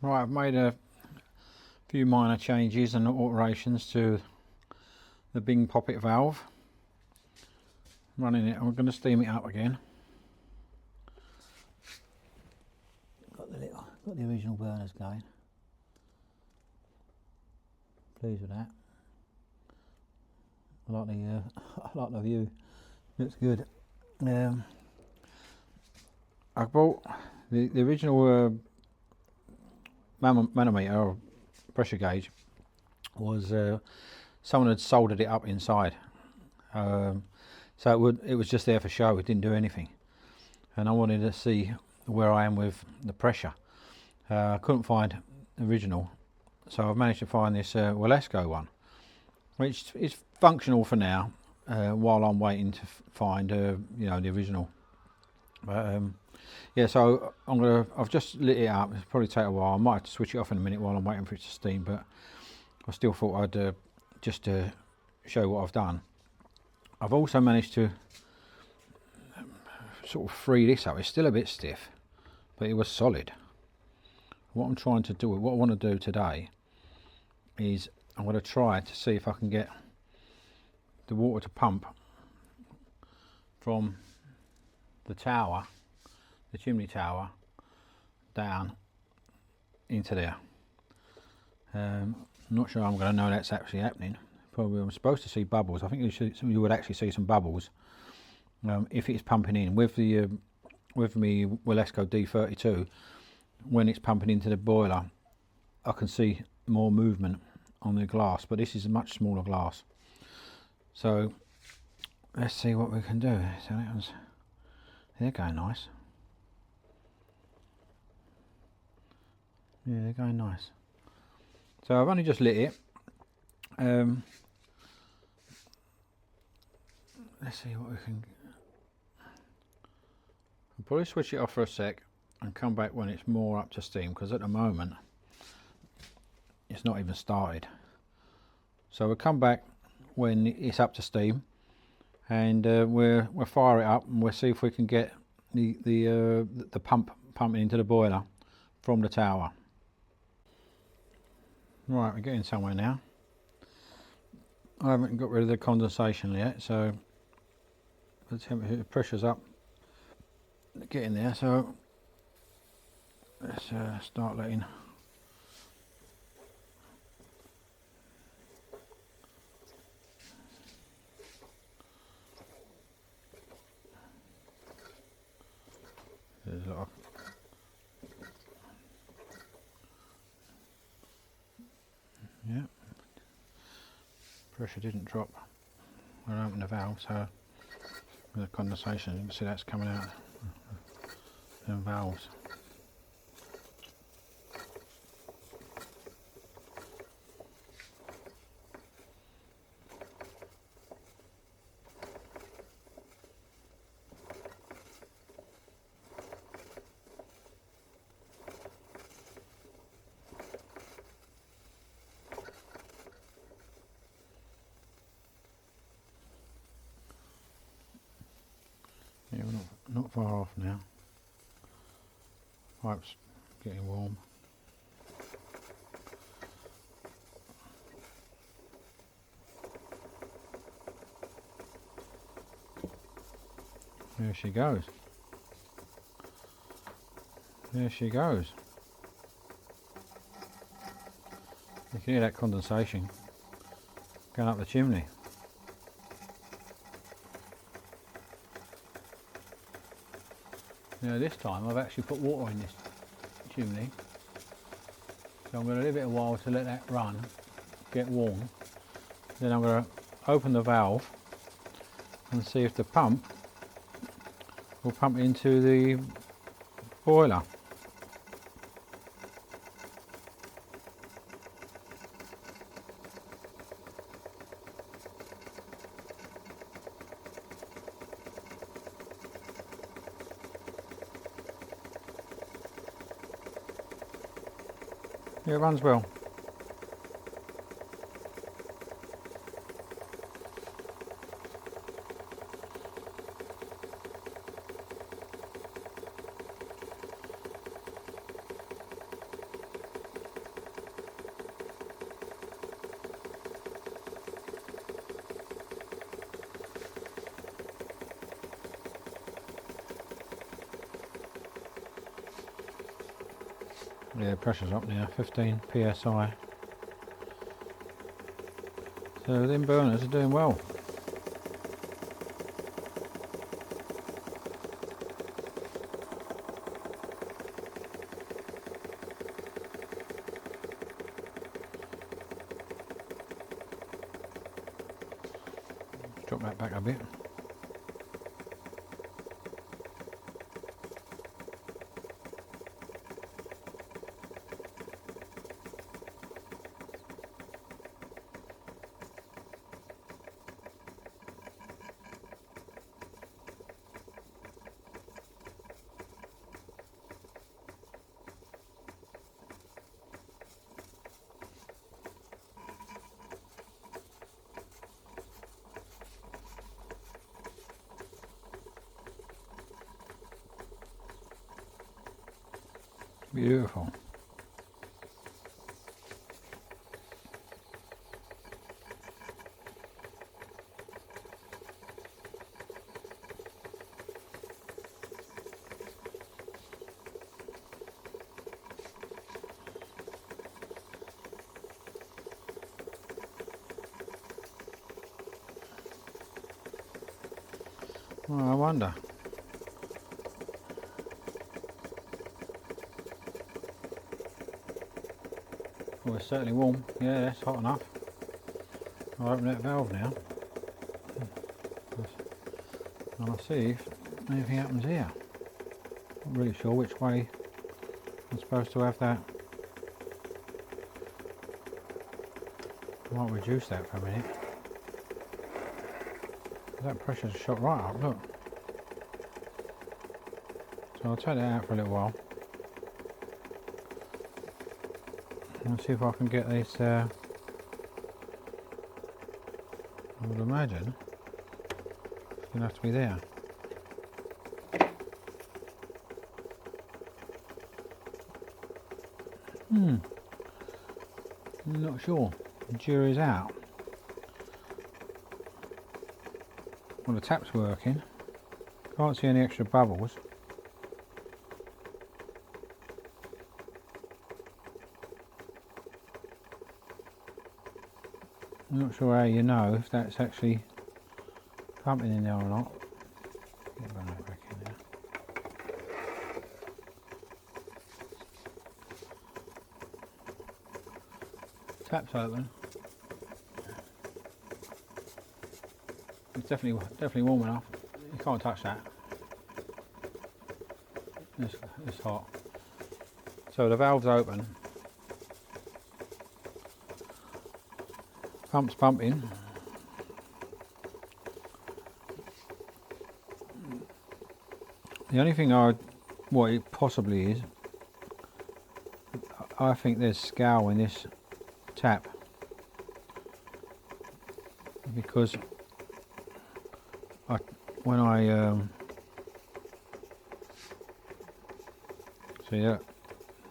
Right, I've made a few minor changes and alterations to the Bing Poppit valve. Running it, I'm going to steam it up again. Got the original burners going. Pleased with that. I like the I like the view. Looks good. I bought the original manometer or pressure gauge. Was someone had soldered it up inside, so it was just there for show. It didn't do anything, and I wanted to see where I am with the pressure. I couldn't find the original, so I've managed to find this Wellesco one, which is functional for now, while I'm waiting to find you know, the original. But yeah, so I've just lit it up. It'll probably take a while. I might have to switch it off in a minute while I'm waiting for it to steam, but I still thought I'd just show what I've done. I've also managed to sort of free this up. It's still a bit stiff, but it was solid. What I'm trying to do, what I want to do today, is I'm going to try to see if I can get the water to pump from the tower, the chimney tower, down into there. I'm not sure I'm going to know that's actually happening. Probably I'm supposed to see bubbles. I think you would actually see some bubbles if it's pumping in with the with me Wellesco D32. When it's pumping into the boiler, I can see more movement on the glass, but this is a much smaller glass. So let's see what we can do. So that was, they're going nice. Yeah, they're going nice. So I've only just lit it. Let's see what we can. I'll probably switch it off for a sec and come back when it's more up to steam, because at the moment it's not even started. So we'll come back when it's up to steam, and we'll fire it up and we'll see if we can get the pump pumping into the boiler from the tower. Right, we're getting somewhere now. I haven't got rid of the condensation yet, so the pressure's up, getting there. So let's start letting. There's a lot of yeah. Pressure didn't drop when I opened the valve, so with the condensation, you can see that's coming out of the valves. Yeah, we're not far off now. Pipe's getting warm. There she goes. There she goes. You can hear that condensation going up the chimney. Now this time I've actually put water in this chimney, so I'm going to leave it a while to let that run, get warm. Then I'm going to open the valve and see if the pump will pump into the boiler. Yeah, it runs well. Yeah, pressure's up now, 15 psi. So them burners are doing well. Drop that back a bit. Beautiful. Well, I wonder. Well, it's certainly warm. Yeah, it's hot enough. I'll open that valve now. And I'll see if anything happens here. Not really sure which way I'm supposed to have that. I might reduce that for a minute. That pressure's shot right up, look. So I'll take that out for a little while. And see if I can get this, I would imagine it's going to have to be there. I'm not sure. The jury's out. Well, the tap's working. Can't see any extra bubbles. I'm not sure how you know if that's actually pumping in there or not. Get that back in there. Tap's open. It's definitely warm enough. You can't touch that. It's hot. So the valve's open. Pump's pumping. The only thing what it possibly is, I think there's scour in this tap, because when I see that,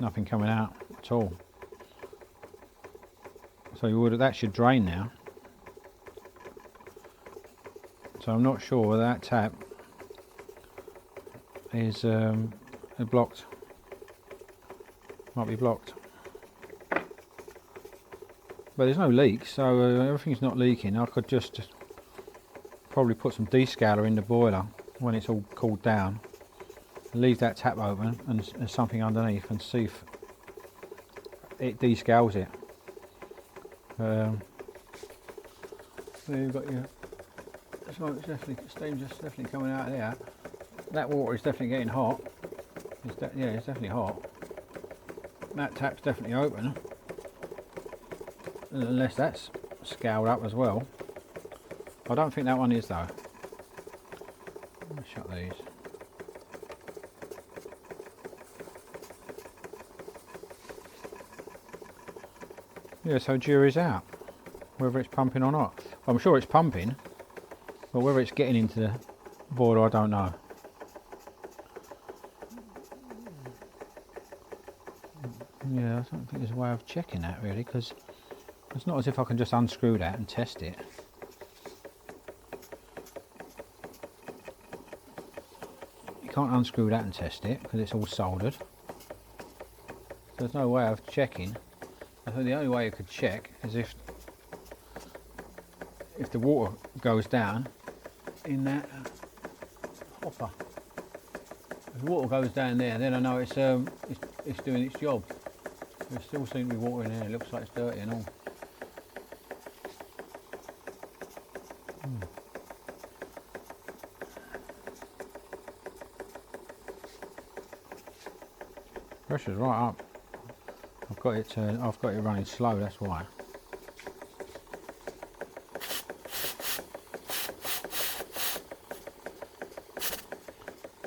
nothing coming out at all. So that should drain now. So I'm not sure whether that tap is blocked. Might be blocked. But there's no leak, so everything's not leaking. I could just probably put some descaler in the boiler when it's all cooled down. Leave that tap open and there's something underneath and see if it descales it. There you've got your smoke's steam's just definitely coming out of there. That water is definitely getting hot. Yeah, it's definitely hot. That tap's definitely open, unless that's scoured up as well. I don't think that one is though. Let me shut these. Yeah, so jury's out. Whether it's pumping or not. I'm sure it's pumping, but whether it's getting into the boiler, I don't know. Yeah, I don't think there's a way of checking that really, because it's not as if I can just unscrew that and test it. You can't unscrew that and test it because it's all soldered. There's no way of checking. I think the only way you could check is if the water goes down in that hopper. If the water goes down there, then I know it's doing its job. There still seems to be water in there. It looks like it's dirty and all. Pressure's right up. I've got it running slow. That's why.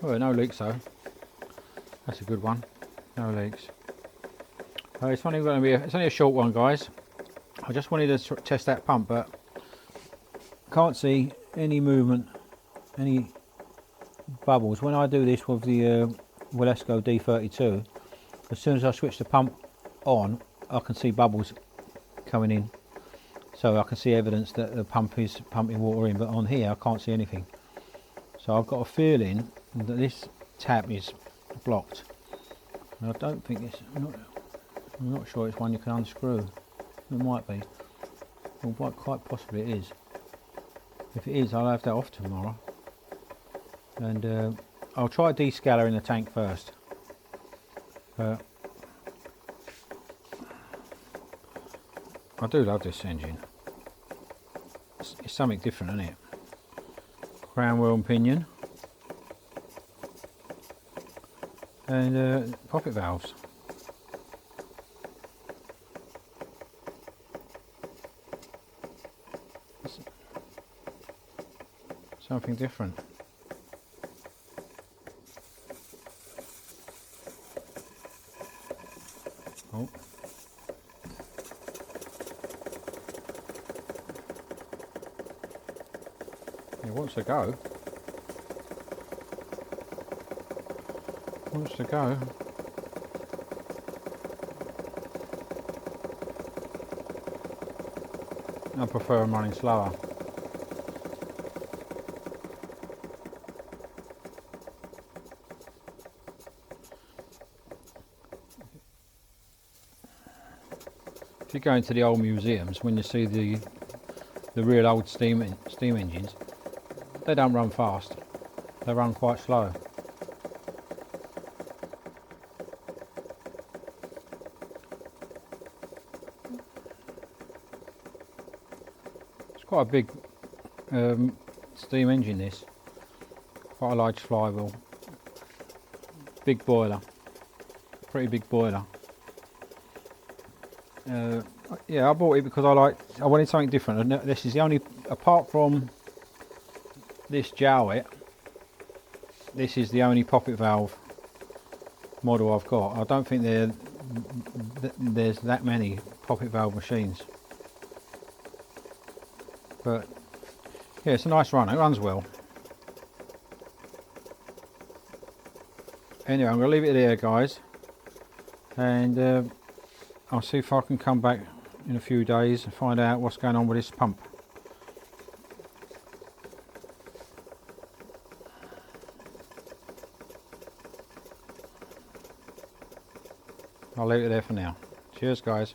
Oh, no leaks though. That's a good one. No leaks. It's only going to be it's only a short one, guys. I just wanted to test that pump, but can't see any movement, any bubbles. When I do this with the Willesco D32, as soon as I switch the pump on, I can see bubbles coming in. So I can see evidence that the pump is pumping water in, but on here I can't see anything. So I've got a feeling that this tap is blocked. And I don't think it's, I'm not sure it's one you can unscrew. It might be. Well, quite possibly it is. If it is, I'll have that off tomorrow. And I'll try descouring the tank first. I do love this engine. It's something different, isn't it? Crown wheel and pinion. And poppet valves. Something different. Oh. It wants to go. Wants to go. I prefer them running slower. If you go into the old museums, when you see the real old steam engines, they don't run fast. They run quite slow. It's quite a big steam engine, this. Quite a large flywheel. Big boiler. Pretty big boiler. Yeah, I bought it because I wanted something different, and this is the only, apart from this Jowett, this is the only poppet valve model I've got. I don't think there's that many poppet valve machines, but yeah, it's a nice run. It runs well. Anyway, I'm going to leave it there, guys, and I'll see if I can come back in a few days and find out what's going on with this pump. I'll leave it there for now. Cheers, guys.